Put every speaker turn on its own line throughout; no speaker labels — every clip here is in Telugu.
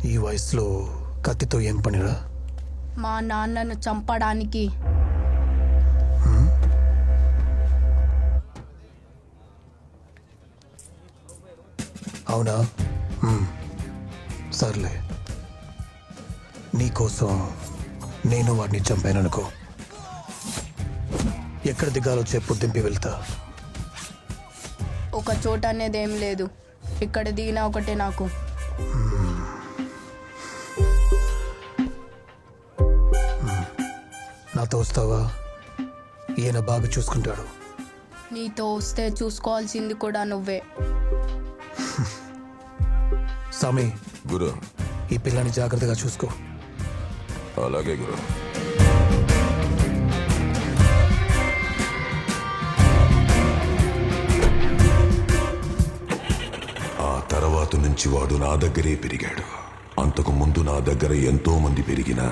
ఈ వయసులో కత్తితో ఏం పనిరా?
మా నాన్నను చంపడానికి.
అవునా? సర్లే, నీకోసం నేను వాడిని చంపాననుకో, ఎక్కడ దిగాలో చెప్పు, దింపి వెళ్తా.
ఒక చోట అనేది ఏం లేదు, ఇక్కడ దిగినా ఒకటే నాకు.
నాతో వస్తావా? ఈయన బాగా చూసుకుంటాడు.
నీతో వస్తే చూసుకోవాల్సింది కూడా నువ్వే.
సామి,
గురు.
ఈ పిల్లని జాగ్రత్తగా చూసుకో.
అలాగే గురు. ఆ తర్వాత నుంచి వాడు నా దగ్గరే పెరిగాడు. అంతకు ముందు నా దగ్గర ఎంతో మంది పెరిగినా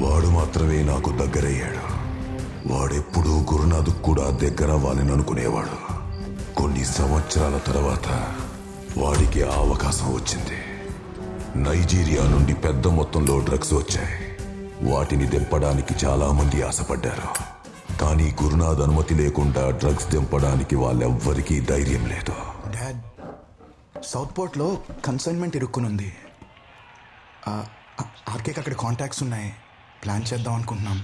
వాడు మాత్రమే నాకు దగ్గరయ్యాడు. వాడెప్పుడూ గురునాథ్ కూడా దగ్గర అవ్వాలని అనుకునేవాడు. కొన్ని సంవత్సరాల తర్వాత వాడికి ఆ అవకాశం వచ్చింది. నైజీరియా నుండి పెద్ద మొత్తంలో డ్రగ్స్ వచ్చాయి. వాటిని దింపడానికి చాలా మంది ఆశపడ్డారు. కానీ గురునాథ్ అనుమతి లేకుండా డ్రగ్స్ దింపడానికి వాళ్ళెవ్వరికీ ధైర్యం లేదు.
డాడ్, సౌత్ పోర్ట్లో కన్సైన్మెంట్ ఇరుక్కునుంది. ఆర్కేకి అక్కడ కాంటాక్ట్స్ ఉన్నాయి. ప్లాన్ చేద్దాం అనుకుంటున్నాం.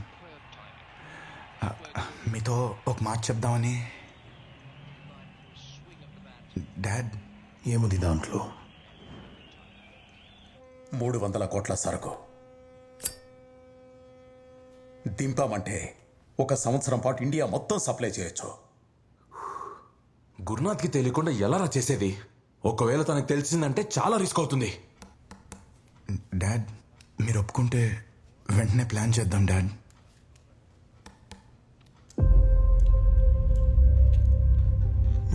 మీతో ఒక మాట చెప్దామని. డాడ్,
ఏముంది దాంట్లో?
300 కోట్ల సరుకు దింపామంటే 1 సంవత్సరం పాటు ఇండియా మొత్తం సప్లై చేయొచ్చు.
గురునాథ్కి తెలియకుండా ఎలా చేసేది? ఒకవేళ తనకు తెలిసిందంటే చాలా రిస్క్ అవుతుంది.
డాడ్, మీరు ఒప్పుకుంటే వెంటనే ప్లాన్ చేద్దాం డాడ్.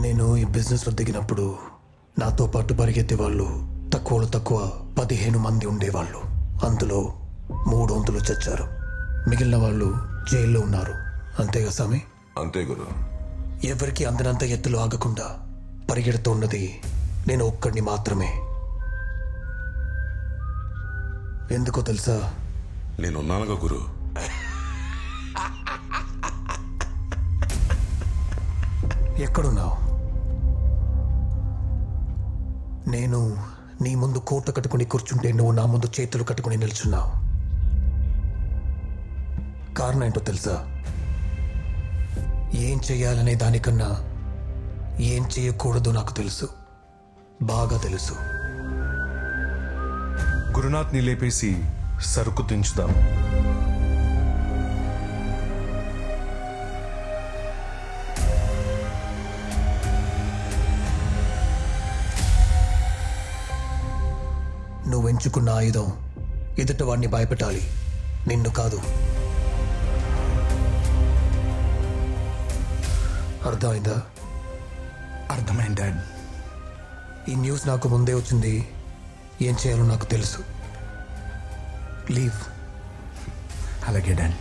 నేను ఈ బిజినెస్లో దిగినప్పుడు నాతో పాటు పరిగెత్తే వాళ్ళు తక్కువలో తక్కువ 15 మంది ఉండేవాళ్ళు. అందులో 300 చచ్చారు. మిగిలిన వాళ్ళు జైల్లో ఉన్నారు. అంతేగా స్వామి?
అంతే గురు.
ఎవరికి అందనంత ఎత్తులో ఆగకుండా పరిగెడుతూ ఉన్నది నేను ఒక్కడిని మాత్రమే. ఎందుకో తెలుసా?
నేనున్నానుగా గురు.
ఎక్కడున్నావు? నేను నీ ముందు కోట కట్టుకుని కూర్చుంటే నువ్వు నా ముందు చేతులు కట్టుకుని నిల్చున్నావు. కారణం ఏంటో తెలుసా? ఏం చేయాలనే దానికన్నా ఏం చేయకూడదు నాకు తెలుసు, బాగా తెలుసు.
గురునాథ్ని లేపేసి సరుకు దించుదాం.
నువ్వు ఎంచుకున్న ఆయుధం ఎదుట వాడిని భయపెట్టాలి, నిన్ను కాదు. అర్థమైందా?
అర్థమైంది డాడ్.
ఈ న్యూస్ నాకు ముందే వచ్చింది. ఏం చేయాలో నాకు తెలుసు. లీవ్.
అలాగే డాడ్.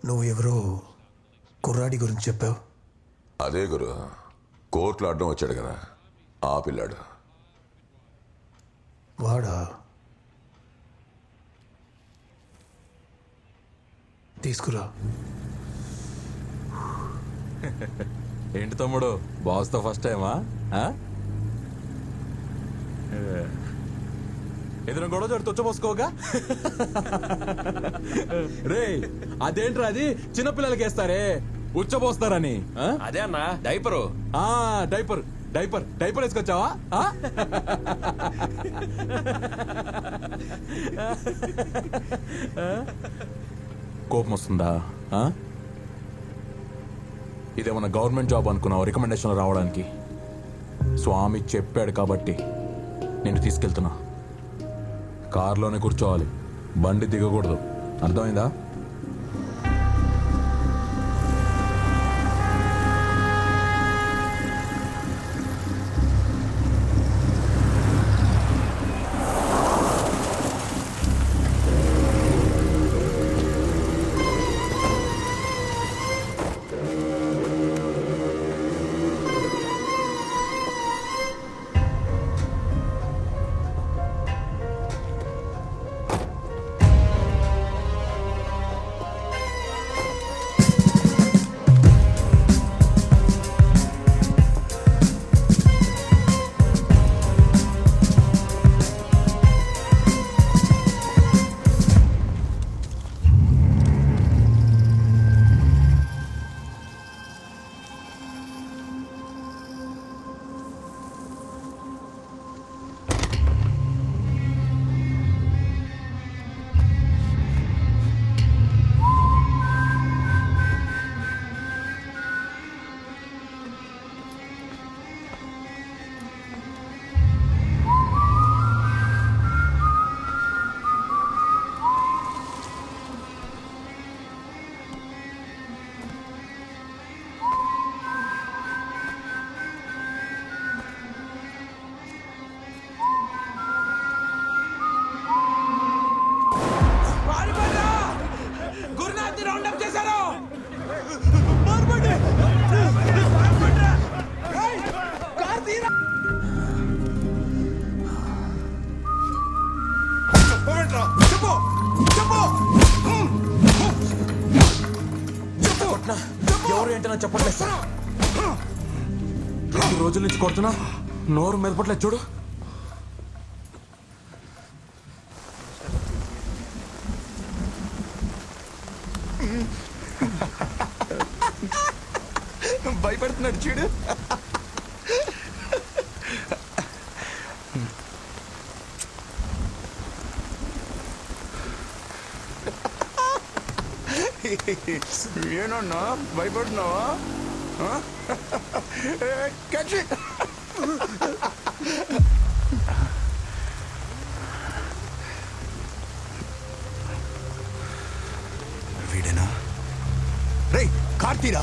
నువ్వు ఎవరో కుర్రాడి గురించి చెప్పావు.
అదే గురు, కోర్టులో అడ్డం వచ్చాడు కదా, ఆ పిల్లాడు.
వాడా? తీసుకురా.
ఏంటి తమ్ముడు, బాస్తో ఫస్ట్ టైమా? ఏదైనా గొడవ జడి తొచ్చపోసుకోగా. రే, అదేంట్రా అది చిన్నపిల్లలకి వేస్తారే, ఉచ్చపోస్తారని.
అదే అన్న డైపరు.
డైపర్ డైపర్ డైపర్ వేసుకొచ్చావా? కోపం వస్తుందా? ఇదేమన్నా గవర్నమెంట్ జాబ్ అనుకున్నావు రికమెండేషన్ రావడానికి? స్వామి చెప్పాడు కాబట్టి నేను తీసుకెళ్తున్నా. కారులోనే కూర్చోవాలి, బండి దిగకూడదు. అర్థమైందా? ఎవరు ఏంటో చెప్పట్లేదు సార్ 2 రోజుల నుంచి కొడుతున్నా నోరు మెదపట్లేదు చూడు.
భయపడుతున్నాడు చూడు. ఏనన్నా భయపడుతున్నావా? Catch it. వీడేనా? రేయ్ కార్తీరా